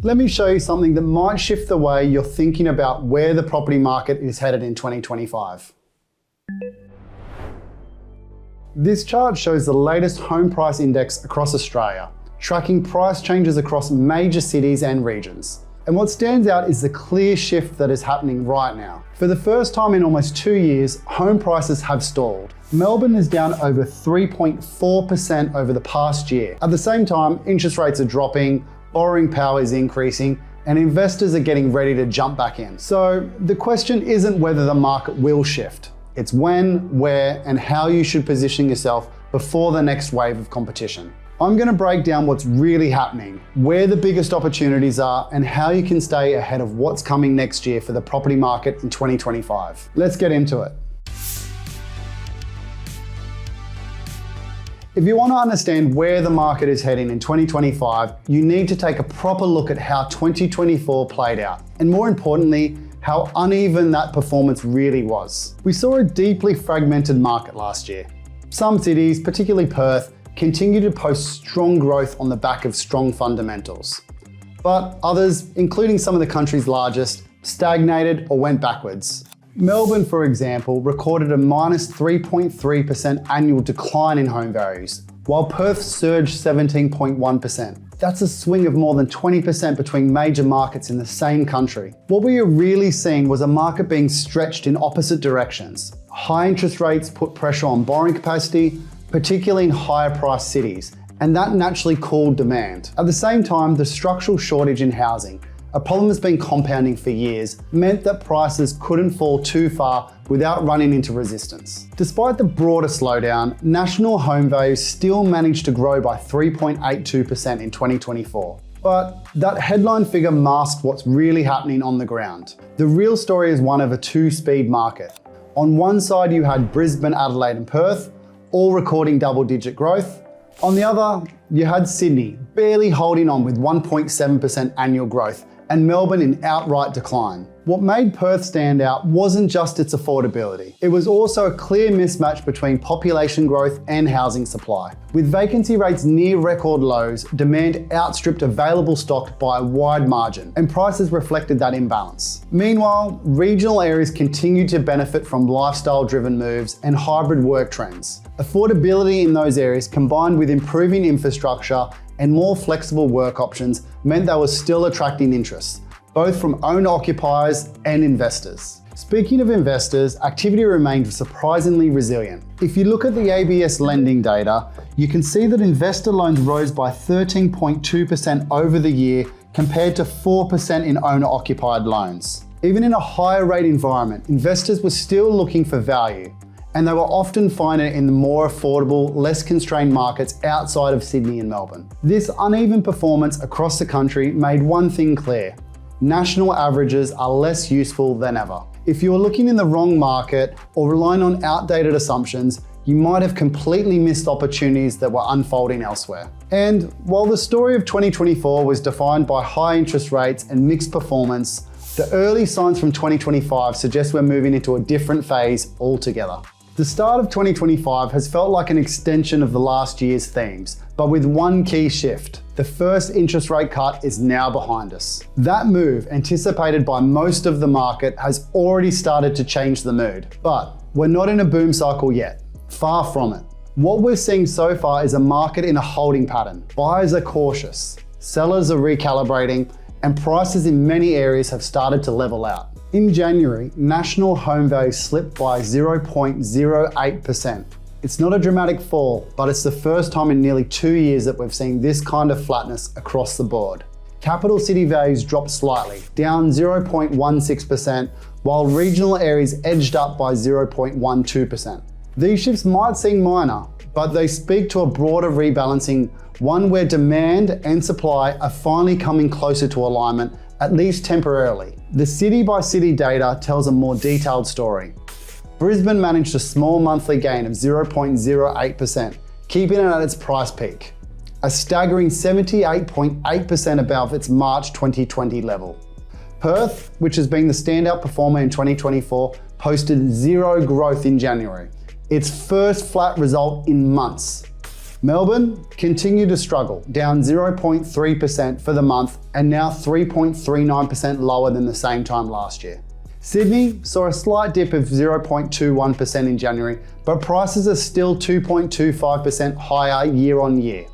let me show you something that might shift the way you're thinking about where the property market is headed in 2025. This chart shows the latest home price index across Australia, tracking price changes across major cities and regions. And what stands out is the clear shift that is happening right now. For the first time in almost 2 years, home prices have stalled. Melbourne is down over 3.4% over the past year. At the same time, interest rates are dropping, borrowing power is increasing, and investors are getting ready to jump back in. So the question isn't whether the market will shift. It's when, where, and how you should position yourself before the next wave of competition. I'm going to break down what's really happening, where the biggest opportunities are, and how you can stay ahead of what's coming next year for the property market in 2025. Let's get into it. If you want to understand where the market is heading in 2025, you need to take a proper look at how 2024 played out, and more importantly, how uneven that performance really was. We saw a deeply fragmented market last year. Some cities, particularly Perth, continue to post strong growth on the back of strong fundamentals. But others, including some of the country's largest, stagnated or went backwards. Melbourne, for example, recorded a minus 3.3% annual decline in home values, while Perth surged 17.1%. That's a swing of more than 20% between major markets in the same country. What we are really seeing was a market being stretched in opposite directions. High interest rates put pressure on borrowing capacity, particularly in higher priced cities, and that naturally cooled demand. At the same time, the structural shortage in housing, a problem that's been compounding for years, meant that prices couldn't fall too far without running into resistance. Despite the broader slowdown, national home values still managed to grow by 3.82% in 2024. But that headline figure masked what's really happening on the ground. The real story is one of a two-speed market. On one side, you had Brisbane, Adelaide, and Perth, all recording double-digit growth. On the other, you had Sydney, barely holding on with 1.7% annual growth, and Melbourne in outright decline. What made Perth stand out wasn't just its affordability. It was also a clear mismatch between population growth and housing supply. With vacancy rates near record lows, demand outstripped available stock by a wide margin, and prices reflected that imbalance. Meanwhile, regional areas continued to benefit from lifestyle-driven moves and hybrid work trends. Affordability in those areas, combined with improving infrastructure and more flexible work options, meant they were still attracting interest, both from owner-occupiers and investors. Speaking of investors, activity remained surprisingly resilient. If you look at the ABS lending data, you can see that investor loans rose by 13.2% over the year compared to 4% in owner-occupied loans. Even in a higher rate environment, investors were still looking for value, and they were often finding it in the more affordable, less constrained markets outside of Sydney and Melbourne. This uneven performance across the country made one thing clear: national averages are less useful than ever. If you were looking in the wrong market or relying on outdated assumptions, you might have completely missed opportunities that were unfolding elsewhere. And while the story of 2024 was defined by high interest rates and mixed performance, the early signs from 2025 suggest we're moving into a different phase altogether. The start of 2025 has felt like an extension of the last year's themes, but with one key shift. The first interest rate cut is now behind us. That move, anticipated by most of the market, has already started to change the mood. But we're not in a boom cycle yet. Far from it. What we're seeing so far is a market in a holding pattern. Buyers are cautious, sellers are recalibrating, and prices in many areas have started to level out. In January, national home values slipped by 0.08%. It's not a dramatic fall, but it's the first time in nearly 2 years that we've seen this kind of flatness across the board. Capital city values dropped slightly, down 0.16%, while regional areas edged up by 0.12%. These shifts might seem minor, but they speak to a broader rebalancing, one where demand and supply are finally coming closer to alignment, at least temporarily. The city-by-city data tells a more detailed story. Brisbane managed a small monthly gain of 0.08%, keeping it at its price peak, a staggering 78.8% above its March 2020 level. Perth, which has been the standout performer in 2024, posted zero growth in January, its first flat result in months. Melbourne continued to struggle, down 0.3% for the month and now 3.39% lower than the same time last year. Sydney saw a slight dip of 0.21% in January, but prices are still 2.25% higher year on year.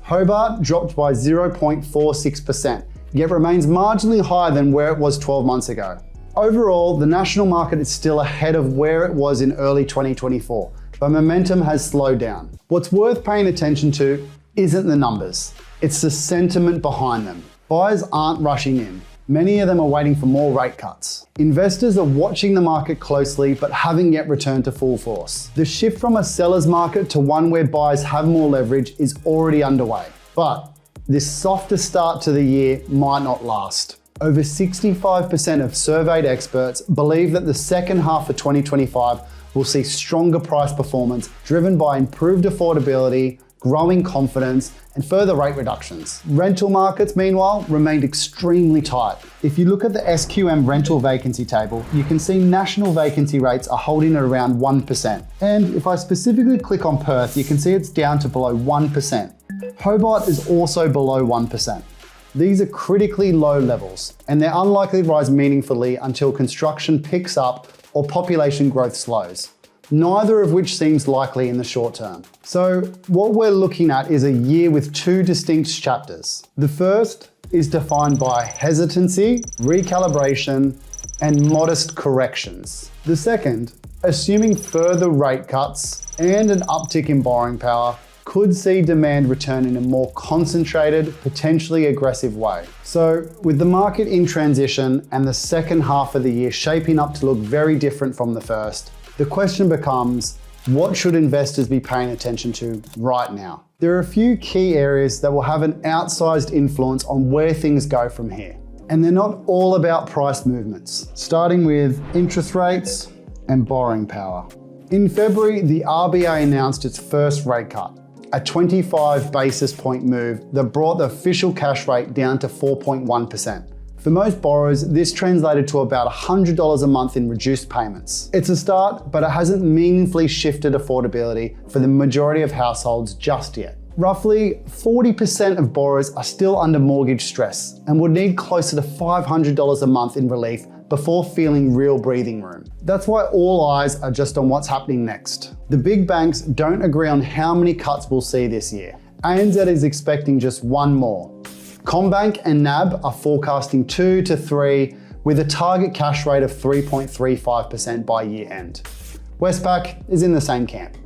Hobart dropped by 0.46%, yet remains marginally higher than where it was 12 months ago. Overall, the national market is still ahead of where it was in early 2024, but momentum has slowed down. What's worth paying attention to isn't the numbers, it's the sentiment behind them. Buyers aren't rushing in. Many of them are waiting for more rate cuts. Investors are watching the market closely but haven't yet returned to full force. The shift from a seller's market to one where buyers have more leverage is already underway. But this softer start to the year might not last. Over 65% of surveyed experts believe that the second half of 2025 will see stronger price performance driven by improved affordability, growing confidence, and further rate reductions. Rental markets, meanwhile, remained extremely tight. If you look at the SQM rental vacancy table, you can see national vacancy rates are holding at around 1%. And if I specifically click on Perth, you can see it's down to below 1%. Hobart is also below 1%. These are critically low levels, and they're unlikely to rise meaningfully until construction picks up or population growth slows, neither of which seems likely in the short term. So what we're looking at is a year with two distinct chapters. The first is defined by hesitancy, recalibration, and modest corrections. The second, assuming further rate cuts and an uptick in borrowing power, could see demand return in a more concentrated, potentially aggressive way. So with the market in transition and the second half of the year shaping up to look very different from the first, the question becomes, what should investors be paying attention to right now? There are a few key areas that will have an outsized influence on where things go from here. And they're not all about price movements, starting with interest rates and borrowing power. In February, the RBA announced its first rate cut, a 25 basis point move that brought the official cash rate down to 4.1%. For most borrowers, this translated to about $100 a month in reduced payments. It's a start, but it hasn't meaningfully shifted affordability for the majority of households just yet. Roughly 40% of borrowers are still under mortgage stress and would need closer to $500 a month in relief before feeling real breathing room. That's why all eyes are just on what's happening next. The big banks don't agree on how many cuts we'll see this year. ANZ is expecting just one more. CommBank and NAB are forecasting 2 to 3 with a target cash rate of 3.35% by year end. Westpac is in the same camp.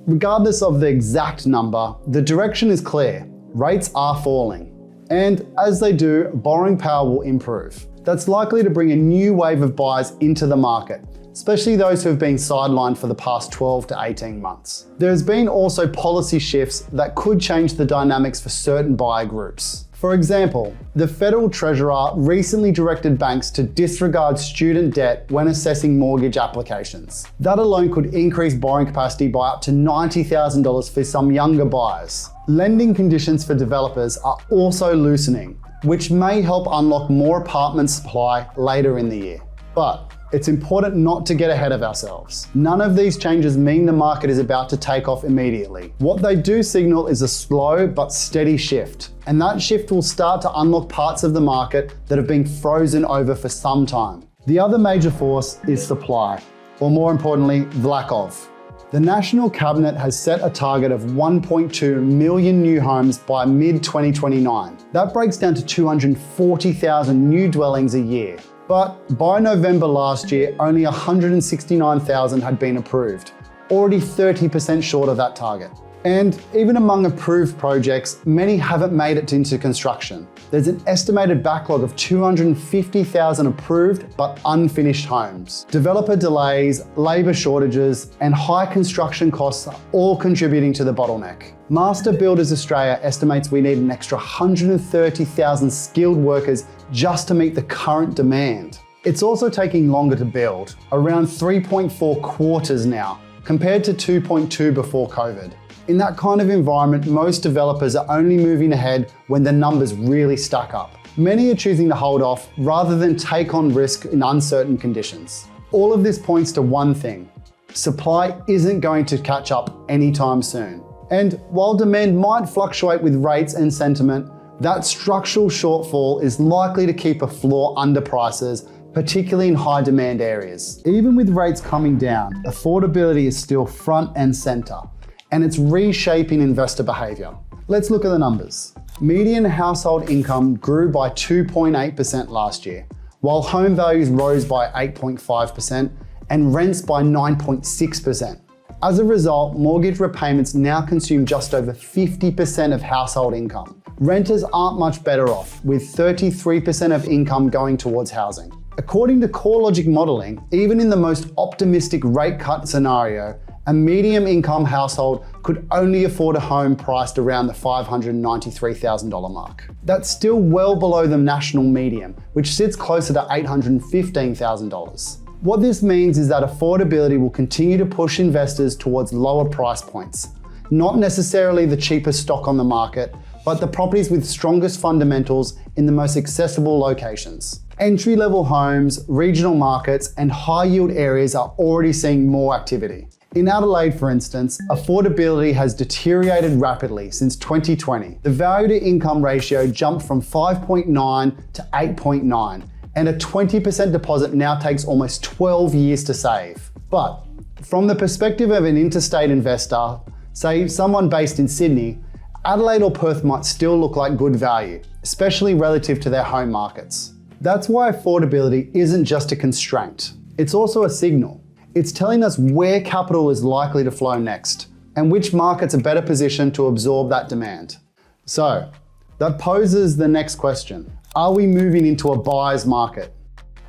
Regardless of the exact number, the direction is clear. Rates are falling. And as they do, borrowing power will improve. That's likely to bring a new wave of buyers into the market, especially those who have been sidelined for the past 12 to 18 months. There's been also policy shifts that could change the dynamics for certain buyer groups. For example, the Federal Treasurer recently directed banks to disregard student debt when assessing mortgage applications. That alone could increase borrowing capacity by up to $90,000 for some younger buyers. Lending conditions for developers are also loosening, which may help unlock more apartment supply later in the year. But it's important not to get ahead of ourselves. None of these changes mean the market is about to take off immediately. What they do signal is a slow but steady shift, and that shift will start to unlock parts of the market that have been frozen over for some time. The other major force is supply, or more importantly, the lack of. The National Cabinet has set a target of 1.2 million new homes by mid-2029. That breaks down to 240,000 new dwellings a year. But by November last year, only 169,000 had been approved, already 30% short of that target. And even among approved projects, many haven't made it into construction. There's an estimated backlog of 250,000 approved but unfinished homes. Developer delays, labour shortages, and high construction costs are all contributing to the bottleneck. Master Builders Australia estimates we need an extra 130,000 skilled workers just to meet the current demand. It's also taking longer to build, around 3.4 quarters now, compared to 2.2 before COVID. In that kind of environment, most developers are only moving ahead when the numbers really stack up. Many are choosing to hold off rather than take on risk in uncertain conditions. All of this points to one thing: supply isn't going to catch up anytime soon. And while demand might fluctuate with rates and sentiment, that structural shortfall is likely to keep a floor under prices, particularly in high demand areas. Even with rates coming down, affordability is still front and center, and it's reshaping investor behavior. Let's look at the numbers. Median household income grew by 2.8% last year, while home values rose by 8.5% and rents by 9.6%. As a result, mortgage repayments now consume just over 50% of household income. Renters aren't much better off, with 33% of income going towards housing. According to CoreLogic modeling, even in the most optimistic rate cut scenario, a medium income household could only afford a home priced around the $593,000 mark. That's still well below the national median, which sits closer to $815,000. What this means is that affordability will continue to push investors towards lower price points. Not necessarily the cheapest stock on the market, but the properties with strongest fundamentals in the most accessible locations. Entry-level homes, regional markets, and high-yield areas are already seeing more activity. In Adelaide, for instance, affordability has deteriorated rapidly since 2020. The value-to-income ratio jumped from 5.9 to 8.9, and a 20% deposit now takes almost 12 years to save. But from the perspective of an interstate investor, say someone based in Sydney, Adelaide or Perth might still look like good value, especially relative to their home markets. That's why affordability isn't just a constraint, it's also a signal. It's telling us where capital is likely to flow next, and which markets are better positioned to absorb that demand. So, that poses the next question. Are we moving into a buyer's market?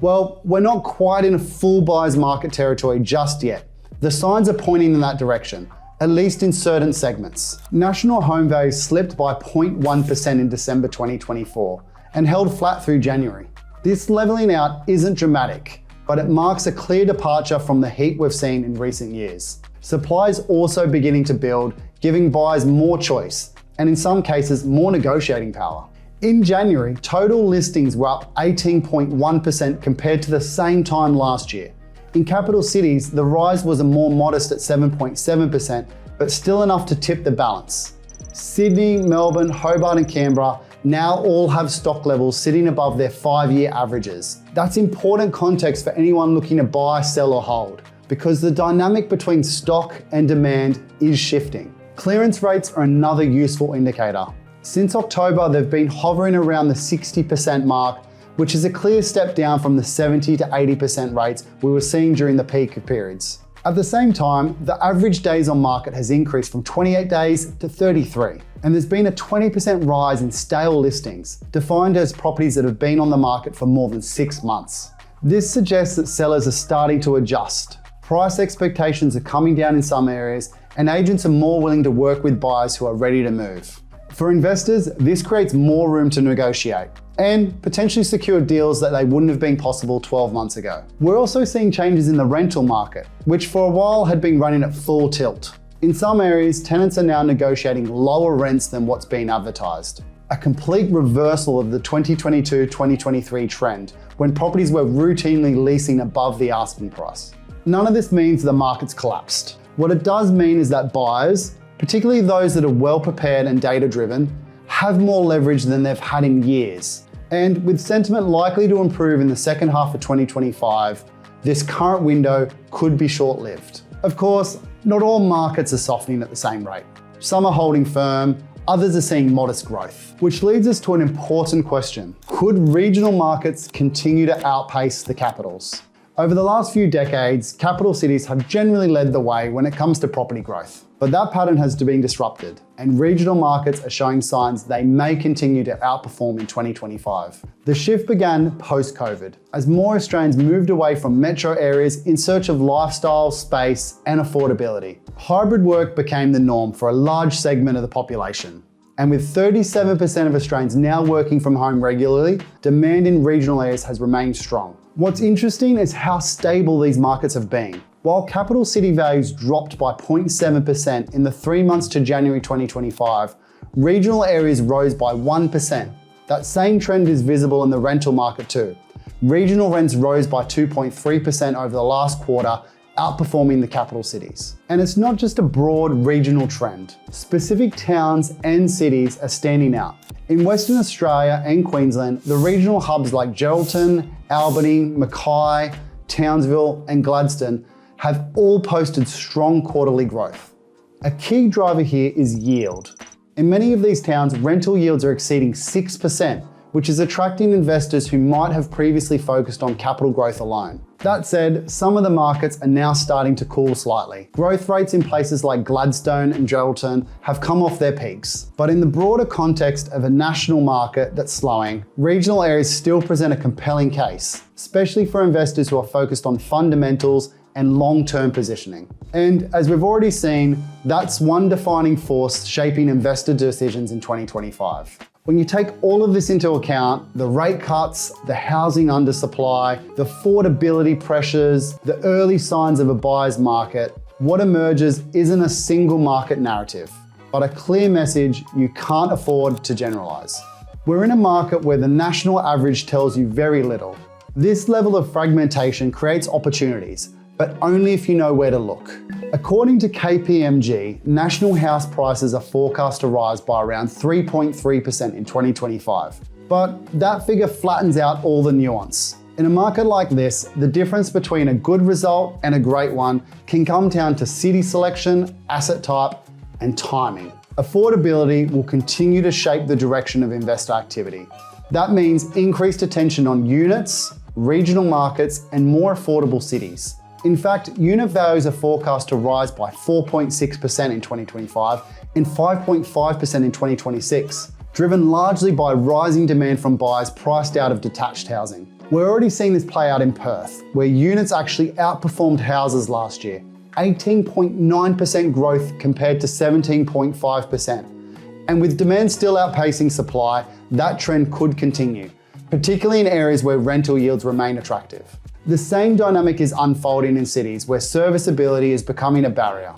Well, we're not quite in a full buyer's market territory just yet. The signs are pointing in that direction, at least in certain segments. National home values slipped by 0.1% in December 2024 and held flat through January. This leveling out isn't dramatic, but it marks a clear departure from the heat we've seen in recent years. Supply is also beginning to build, giving buyers more choice, and in some cases, more negotiating power. In January, total listings were up 18.1% compared to the same time last year. In capital cities, the rise was more modest at 7.7%, but still enough to tip the balance. Sydney, Melbourne, Hobart, and Canberra now all have stock levels sitting above their 5-year averages. That's important context for anyone looking to buy, sell, or hold, because the dynamic between stock and demand is shifting. Clearance rates are another useful indicator. Since October, they've been hovering around the 60% mark, which is a clear step down from the 70 to 80% rates we were seeing during the peak periods. At the same time, the average days on market has increased from 28 days to 33, and there's been a 20% rise in stale listings, defined as properties that have been on the market for more than 6 months. This suggests that sellers are starting to adjust. Price expectations are coming down in some areas, and agents are more willing to work with buyers who are ready to move. For investors, this creates more room to negotiate and potentially secure deals that they wouldn't have been possible 12 months ago. We're also seeing changes in the rental market, which for a while had been running at full tilt. In some areas, tenants are now negotiating lower rents than what's been advertised. A complete reversal of the 2022-2023 trend, when properties were routinely leasing above the asking price. None of this means the market's collapsed. What it does mean is that buyers, particularly those that are well prepared and data-driven, have more leverage than they've had in years. And with sentiment likely to improve in the second half of 2025, this current window could be short-lived. Of course, not all markets are softening at the same rate. Some are holding firm, others are seeing modest growth. Which leads us to an important question. Could regional markets continue to outpace the capitals? Over the last few decades, capital cities have generally led the way when it comes to property growth. But that pattern has been disrupted, and regional markets are showing signs they may continue to outperform in 2025. The shift began post-COVID, as more Australians moved away from metro areas in search of lifestyle, space, and affordability. Hybrid work became the norm for a large segment of the population. And with 37% of Australians now working from home regularly, demand in regional areas has remained strong. What's interesting is how stable these markets have been. While capital city values dropped by 0.7% in the 3 months to January 2025, regional areas rose by 1%. That same trend is visible in the rental market too. Regional rents rose by 2.3% over the last quarter, outperforming the capital cities. And it's not just a broad regional trend. Specific towns and cities are standing out. In Western Australia and Queensland, the regional hubs like Geraldton, Albany, Mackay, Townsville, and Gladstone have all posted strong quarterly growth. A key driver here is yield. In many of these towns, rental yields are exceeding 6%, which is attracting investors who might have previously focused on capital growth alone. That said, some of the markets are now starting to cool slightly. Growth rates in places like Gladstone and Geraldton have come off their peaks. But in the broader context of a national market that's slowing, regional areas still present a compelling case, especially for investors who are focused on fundamentals and long-term positioning. And as we've already seen, that's one defining force shaping investor decisions in 2025. When you take all of this into account, the rate cuts, the housing undersupply, the affordability pressures, the early signs of a buyer's market, what emerges isn't a single market narrative, but a clear message you can't afford to generalize. We're in a market where the national average tells you very little. This level of fragmentation creates opportunities, but only if you know where to look. According to KPMG, national house prices are forecast to rise by around 3.3% in 2025. But that figure flattens out all the nuance. In a market like this, the difference between a good result and a great one can come down to city selection, asset type, and timing. Affordability will continue to shape the direction of investor activity. That means increased attention on units, regional markets, and more affordable cities. In fact, unit values are forecast to rise by 4.6% in 2025 and 5.5% in 2026, driven largely by rising demand from buyers priced out of detached housing. We're already seeing this play out in Perth, where units actually outperformed houses last year, 18.9% growth compared to 17.5%. And with demand still outpacing supply, that trend could continue, particularly in areas where rental yields remain attractive. The same dynamic is unfolding in cities where serviceability is becoming a barrier.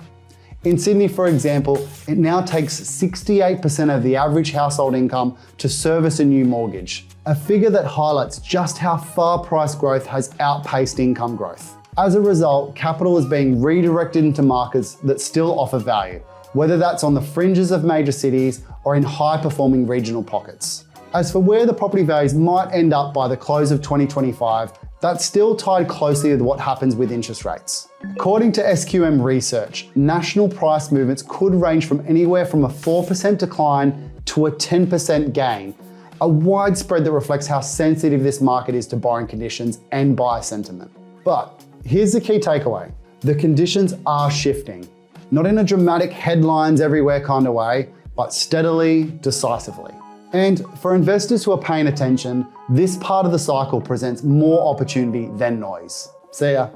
In Sydney, for example, it now takes 68% of the average household income to service a new mortgage, a figure that highlights just how far price growth has outpaced income growth. As a result, capital is being redirected into markets that still offer value, whether that's on the fringes of major cities or in high-performing regional pockets. As for where the property values might end up by the close of 2025, that's still tied closely with what happens with interest rates. According to SQM research, national price movements could range from anywhere from a 4% decline to a 10% gain, a wide spread that reflects how sensitive this market is to borrowing conditions and buyer sentiment. But here's the key takeaway. The conditions are shifting, not in a dramatic headlines everywhere kind of way, but steadily, decisively. And for investors who are paying attention, this part of the cycle presents more opportunity than noise. See ya.